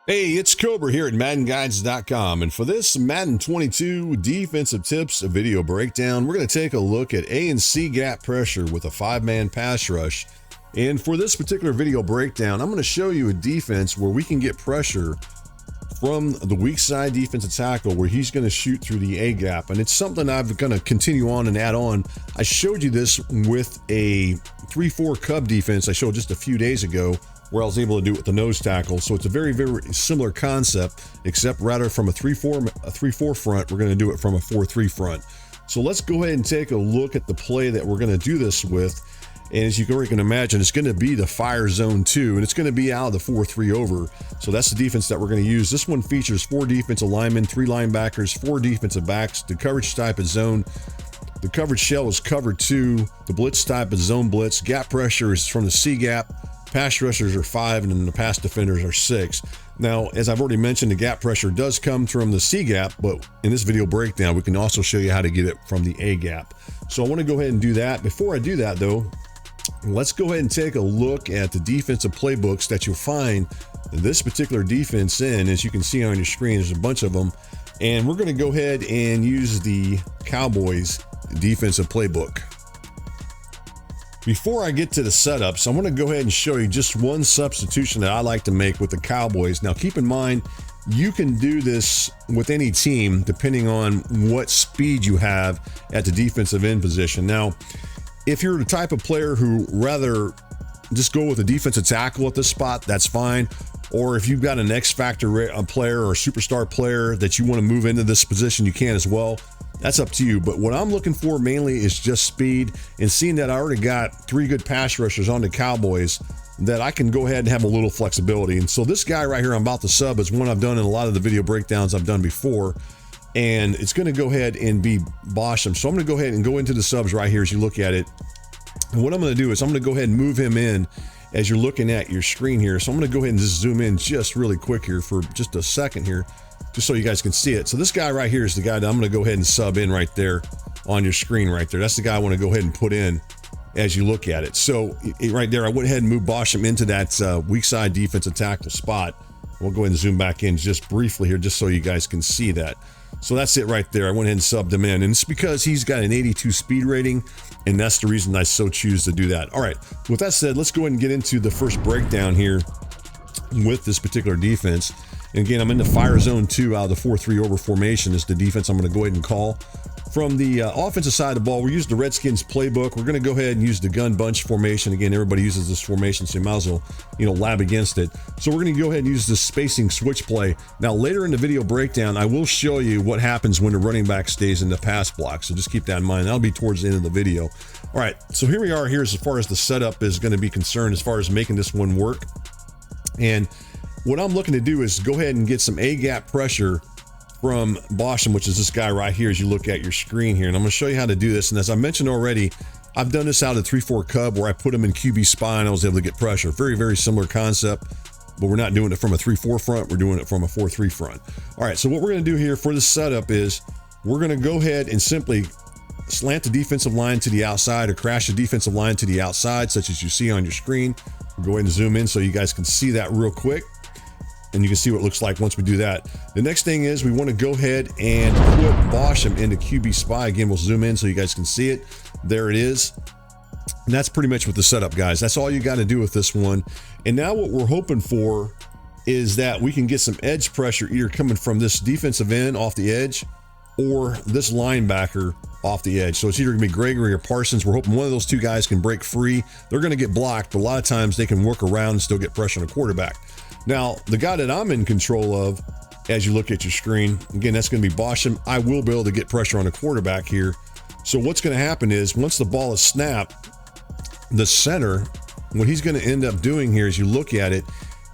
Hey, it's Cobra here at MaddenGuides.com, and for this Madden 22 defensive tips video breakdown, we're going to take a look at A and C gap pressure with a 5-man pass rush. And for this particular video breakdown, I'm going to show you a defense where we can get pressure from the weak side defensive tackle where he's going to shoot through the A gap. And it's something I'm going to continue on and add on. I showed you this with a 3-4 Cub defense I showed just a few days ago, where I was able to do it with the nose tackle. So it's a very, very similar concept, except rather from a 3-4 front, we're going to do it from a 4-3 front. So let's go ahead and take a look at the play that we're going to do this with. And as you can imagine, it's going to be the fire zone 2, and it's going to be out of the 4-3 over. So that's the defense that we're going to use. This one features 4 defensive linemen, 3 linebackers, 4 defensive backs. The coverage type is zone. The coverage shell is cover 2. The blitz type is zone blitz. Gap pressure is from the C gap. Pass rushers are 5, and then the pass defenders are 6. Now, as I've already mentioned, the gap pressure does come from the C gap, but in this video breakdown, we can also show you how to get it from the A gap. So I want to go ahead and do that. Before I do that, though, let's go ahead and take a look at the defensive playbooks that you'll find this particular defense in. As you can see on your screen, there's a bunch of them. And we're going to go ahead and use the Cowboys defensive playbook. Before I get to the setups, I want to go ahead and show you just one substitution that I like to make with the Cowboys. Now, keep in mind, you can do this with any team depending on what speed you have at the defensive end position. Now, if you're the type of player who rather just go with a defensive tackle at this spot, that's fine. Or if you've got an X factor player or a superstar player that you want to move into this position, you can as well. That's up to you. But what I'm looking for mainly is just speed, and seeing that I already got 3 good pass rushers on the Cowboys, that I can go ahead and have a little flexibility. And so this guy right here I'm about to sub is one I've done in a lot of the video breakdowns I've done before. And it's going to go ahead and be Bosham. So I'm going to go ahead and go into the subs right here as you look at it. And what I'm going to do is I'm going to go ahead and move him in as you're looking at your screen here. So I'm going to go ahead and just zoom in just really quick here for just a second here, just so you guys can see it. So this guy right here is the guy that I'm going to go ahead and sub in right there on your screen right there. That's the guy I want to go ahead and put in as you look at it. So right there, I went ahead and moved Bosham into that weak side defensive tackle spot. We'll go ahead and zoom back in just briefly here, just so you guys can see that. So that's it right there. I went ahead and subbed him in, and it's because he's got an 82 speed rating, and that's the reason I so choose to do that. All right, with that said, let's go ahead and get into the first breakdown here with this particular defense. And again, I'm in the fire zone 2 out of the 4-3 over formation is the defense I'm going to go ahead and call. From the offensive side of the ball, we use the Redskins playbook. We're going to go ahead and use the gun bunch formation. Again, everybody uses this formation, so you might as well, lab against it. So we're going to go ahead and use this spacing switch play. Now, later in the video breakdown, I will show you what happens when the running back stays in the pass block. So just keep that in mind. That'll be towards the end of the video. All right, so here we are here as far as the setup is going to be concerned, as far as making this one work. And what I'm looking to do is go ahead and get some A-gap pressure from Bosham, which is this guy right here as you look at your screen here. And I'm going to show you how to do this. And as I mentioned already, I've done this out of 3-4 Cub where I put him in QB spy and I was able to get pressure. Very, very similar concept, but we're not doing it from a 3-4 front. We're doing it from a 4-3 front. All right, so what we're going to do here for this setup is we're going to go ahead and simply slant the defensive line to the outside or crash the defensive line to the outside, such as you see on your screen. We'll go ahead and zoom in so you guys can see that real quick. And you can see what it looks like once we do that. The next thing is we want to go ahead and put Bosham into QB spy. Again, we'll zoom in so you guys can see it. There it is. And that's pretty much what the setup, guys. That's all you got to do with this one. And now what we're hoping for is that we can get some edge pressure either coming from this defensive end off the edge or this linebacker off the edge. So it's either going to be Gregory or Parsons. We're hoping one of those two guys can break free. They're going to get blocked, but a lot of times they can work around and still get pressure on a quarterback. Now, the guy that I'm in control of, as you look at your screen, again, that's going to be Bosham. I will be able to get pressure on the quarterback here. So what's going to happen is once the ball is snapped, the center, what he's going to end up doing here as you look at it,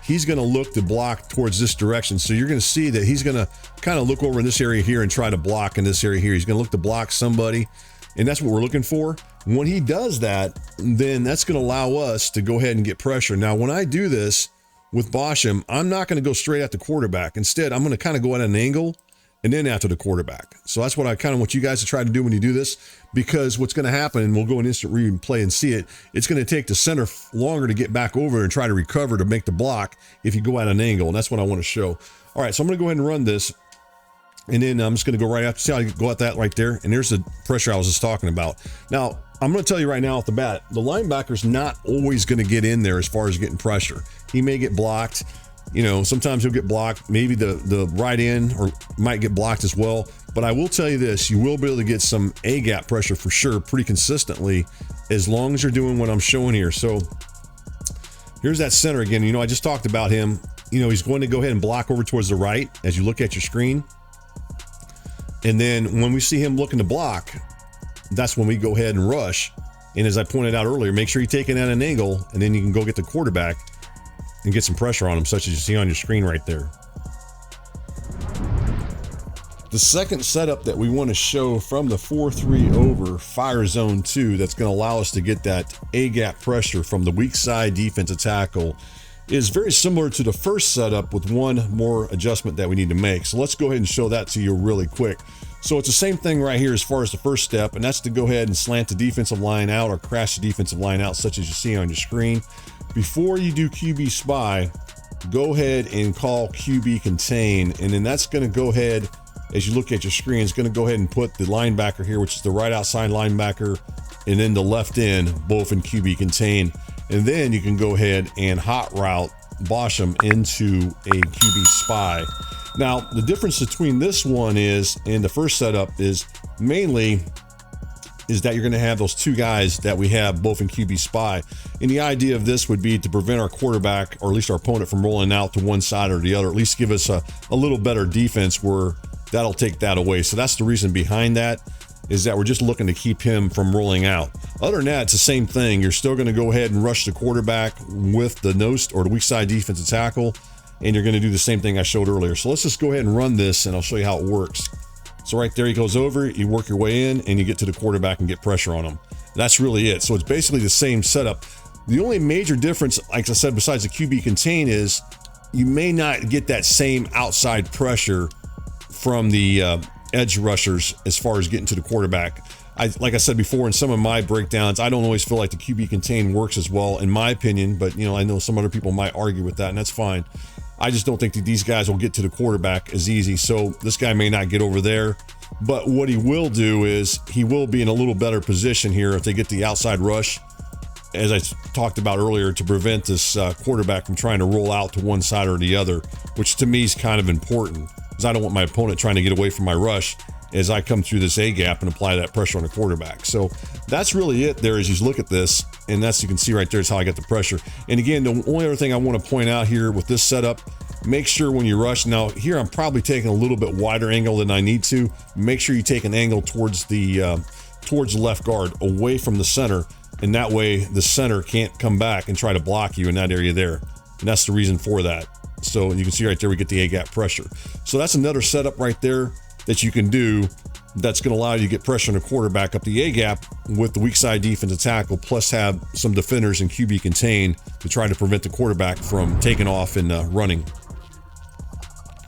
he's going to look to block towards this direction. So you're going to see that he's going to kind of look over in this area here and try to block in this area here. He's going to look to block somebody, and that's what we're looking for. When he does that, then that's going to allow us to go ahead and get pressure. Now, when I do this with Bosham, I'm not going to go straight at the quarterback. Instead, I'm going to kind of go at an angle and then after the quarterback. So that's what I kind of want you guys to try to do when you do this, because what's going to happen, and we'll go in instant replay and see it, it's going to take the center longer to get back over and try to recover to make the block if you go at an angle, and that's what I want to show. All right, so I'm going to go ahead and run this, and then I'm just going to go right after. See how I go at that right there? And there's the pressure I was just talking about. Now, I'm going to tell you right now off the bat, the linebacker's not always going to get in there as far as getting pressure. He may get blocked. You know, sometimes he'll get blocked. Maybe the right end or might get blocked as well. But I will tell you this, you will be able to get some A-gap pressure for sure pretty consistently as long as you're doing what I'm showing here. So here's that center again. You know, I just talked about him. You know, he's going to go ahead and block over towards the right as you look at your screen. And then when we see him looking to block, that's when we go ahead and rush. And as I pointed out earlier, make sure you take it at an angle, and then you can go get the quarterback and get some pressure on him, such as you see on your screen right there. The second setup that we want to show from the 4-3 over fire zone 2 that's going to allow us to get that A-gap pressure from the weak side defensive tackle is very similar to the first setup with one more adjustment that we need to make. So let's go ahead and show that to you really quick. So it's the same thing right here as far as the first step, and that's to go ahead and slant the defensive line out or crash the defensive line out, such as you see on your screen. Before you do QB spy, go ahead and call QB contain, and then that's going to go ahead, as you look at your screen, it's going to go ahead and put the linebacker here, which is the right outside linebacker, and then the left end, both in QB contain. And then you can go ahead and hot route Bosch them into a QB spy. Now, the difference between this one is, and the first setup is mainly is that you're going to have those two guys that we have both in QB spy. And the idea of this would be to prevent our quarterback, or at least our opponent, from rolling out to one side or the other, at least give us a little better defense where that'll take that away. So that's the reason behind that, is that we're just looking to keep him from rolling out. Other than that, it's the same thing. You're still going to go ahead and rush the quarterback with the nose or the weak side defensive tackle, and you're going to do the same thing I showed earlier. So let's just go ahead and run this, and I'll show you how it works. So right there, he goes over, you work your way in, and you get to the quarterback and get pressure on him. That's really it. So it's basically the same setup. The only major difference, like I said, besides the QB contain, is you may not get that same outside pressure from the edge rushers as far as getting to the quarterback. Like I said before in some of my breakdowns, I don't always feel like the QB contain works as well, in my opinion, but you know, I know some other people might argue with that, and that's fine. I just don't think that these guys will get to the quarterback as easy. So this guy may not get over there, but what he will do is he will be in a little better position here if they get the outside rush, as I talked about earlier, to prevent this quarterback from trying to roll out to one side or the other, which to me is kind of important, because I don't want my opponent trying to get away from my rush as I come through this A gap and apply that pressure on the quarterback. So that's really it there as you look at this, and that's, you can see right there is how I get the pressure. And again, the only other thing I want to point out here with this setup, make sure when you rush, now here I'm probably taking a little bit wider angle than I need to. Make sure you take an angle towards the left guard, away from the center, and that way the center can't come back and try to block you in that area there. And that's the reason for that. So you can see right there, we get the A-gap pressure. So that's another setup right there that you can do that's going to allow you to get pressure on the quarterback up the A-gap with the weak side defensive tackle, plus have some defenders in QB contain to try to prevent the quarterback from taking off and running.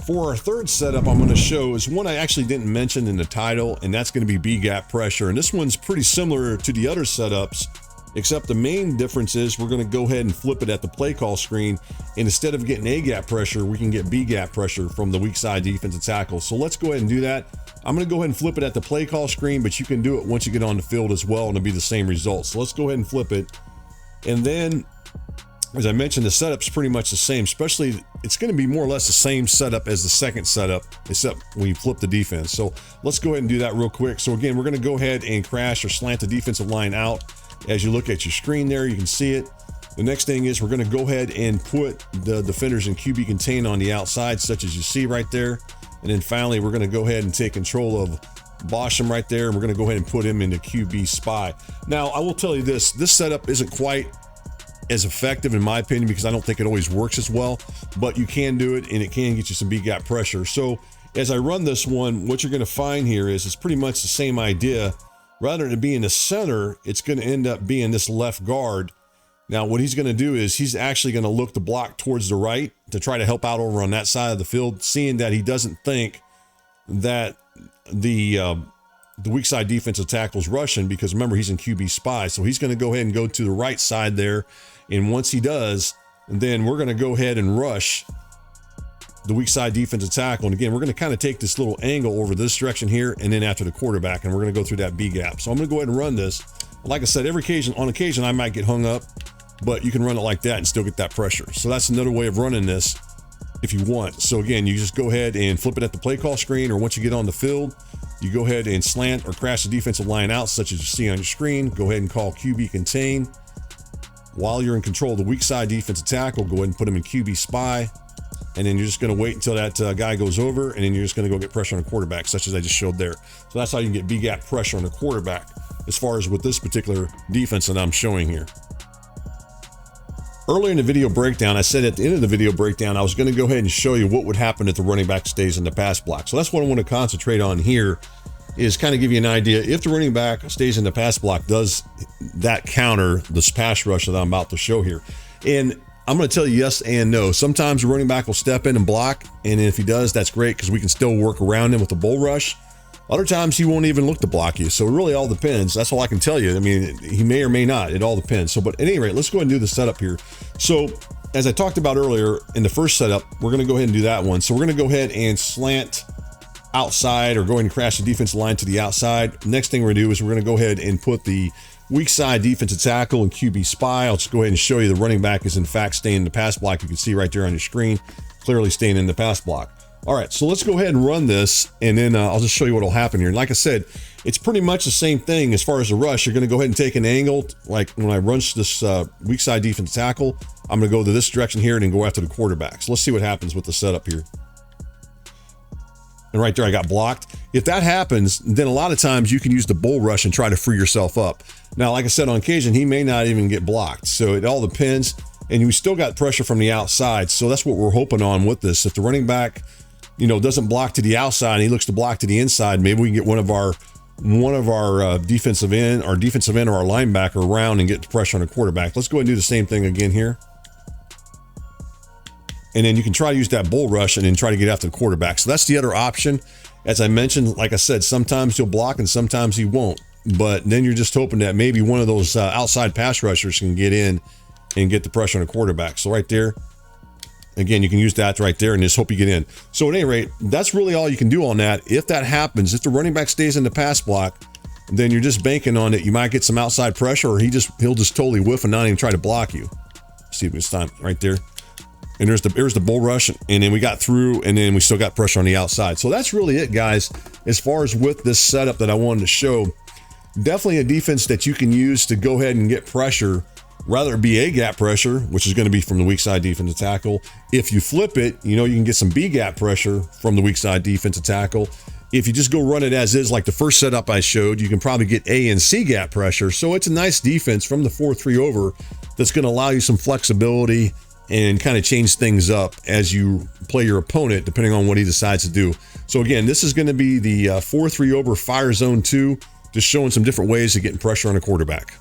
For our third setup I'm going to show is one I actually didn't mention in the title, and that's going to be B-gap pressure. And this one's pretty similar to the other setups, except the main difference is we're going to go ahead and flip it at the play call screen, and instead of getting A-gap pressure, we can get B-gap pressure from the weak side defensive tackle. So let's go ahead and do that. I'm going to go ahead and flip it at the play call screen, but you can do it once you get on the field as well, and it'll be the same result. So let's go ahead and flip it. And then, as I mentioned, the setup's pretty much the same, especially it's going to be more or less the same setup as the second setup, except when you flip the defense. So let's go ahead and do that real quick. So again, we're going to go ahead and crash or slant the defensive line out. As you look at your screen there, you can see it. The next thing is we're going to go ahead and put the defenders in QB contain on the outside, such as you see right there. And then finally, we're going to go ahead and take control of Boschem right there, and we're going to go ahead and put him into QB spy. Now, I will tell you this setup isn't quite as effective in my opinion, because I don't think it always works as well, but you can do it, and it can get you some B-gap pressure. So as I run this one, what you're going to find here is it's pretty much the same idea. Rather than being the center, it's going to end up being this left guard. Now, what he's going to do is he's actually going to look to block towards the right to try to help out over on that side of the field, seeing that he doesn't think that the weak side defensive tackle is rushing, because remember, he's in QB spy. So he's going to go ahead and go to the right side there. And once he does, then we're going to go ahead and rush the weak side defensive tackle. And again, we're going to kind of take this little angle over this direction here, and then after the quarterback, and we're going to go through that B gap. So I'm going to go ahead and run this. Like I said, on occasion, I might get hung up, but you can run it like that and still get that pressure. So that's another way of running this if you want. So again, you just go ahead and flip it at the play call screen, or once you get on the field, you go ahead and slant or crash the defensive line out, such as you see on your screen. Go ahead and call QB contain. While you're in control of the weak side defensive tackle, go ahead and put him in QB spy. And then you're just going to wait until that guy goes over, and then you're just going to go get pressure on a quarterback, such as I just showed there. So that's how you can get B-gap pressure on a quarterback as far as with this particular defense that I'm showing here. Earlier in the video breakdown, I said at the end of the video breakdown, I was going to go ahead and show you what would happen if the running back stays in the pass block. So that's what I want to concentrate on here, is kind of give you an idea. If the running back stays in the pass block, does that counter this pass rush that I'm about to show here? And I'm going to tell you yes and no. Sometimes the running back will step in and block, and if he does, that's great, because we can still work around him with a bull rush. Other times he won't even look to block you. So it really all depends. That's all I can tell you. I mean, he may or may not. It all depends. So, but at any rate, let's go ahead and do the setup here. So as I talked about earlier in the first setup, we're going to go ahead and do that one. So we're going to go ahead and slant outside, or go ahead and crash the defensive line to the outside. Next thing we're going to do is we're going to go ahead and put the weak side defensive tackle and QB spy. I'll just go ahead and show you the running back is in fact staying in the pass block. You can see right there on your screen, clearly staying in the pass block. All right, so let's go ahead and run this, and then I'll just show you what will happen here. And like I said, it's pretty much the same thing as far as the rush. You're going to go ahead and take an angle. Like when I rush this weak side defensive tackle, I'm going to go to this direction here and then go after the quarterback. So let's see what happens with the setup here. And right there, I got blocked. If that happens, then a lot of times you can use the bull rush and try to free yourself up. Now, like I said, on occasion, he may not even get blocked. So it all depends. And you still got pressure from the outside. So that's what we're hoping on with this. If the running back, doesn't block to the outside and he looks to block to the inside, maybe we can get one of our defensive end or our linebacker around and get the pressure on the quarterback. Let's go ahead and do the same thing again here. And then you can try to use that bull rush and then try to get after the quarterback. So that's the other option. As I mentioned, like I said, sometimes he'll block and sometimes he won't. But then you're just hoping that maybe one of those outside pass rushers can get in and get the pressure on the quarterback. So right there, again, you can use that right there and just hope you get in. So at any rate, that's really all you can do on that. If that happens, if the running back stays in the pass block, then you're just banking on it. You might get some outside pressure, or he'll just totally whiff and not even try to block you. See if it's time right there. And there's the bull rush, and then we got through, and then we still got pressure on the outside. So that's really it, guys, as far as with this setup that I wanted to show. Definitely a defense that you can use to go ahead and get pressure, rather it be A gap pressure, which is going to be from the weak side defensive tackle. If you flip it, you can get some B gap pressure from the weak side defensive tackle. If you just go run it as is, like the first setup I showed, you can probably get A and C gap pressure. So it's a nice defense from the 4-3 over that's going to allow you some flexibility and kind of change things up as you play your opponent, depending on what he decides to do. So again, this is going to be the 4-3 over fire zone 2, just showing some different ways of getting pressure on a quarterback.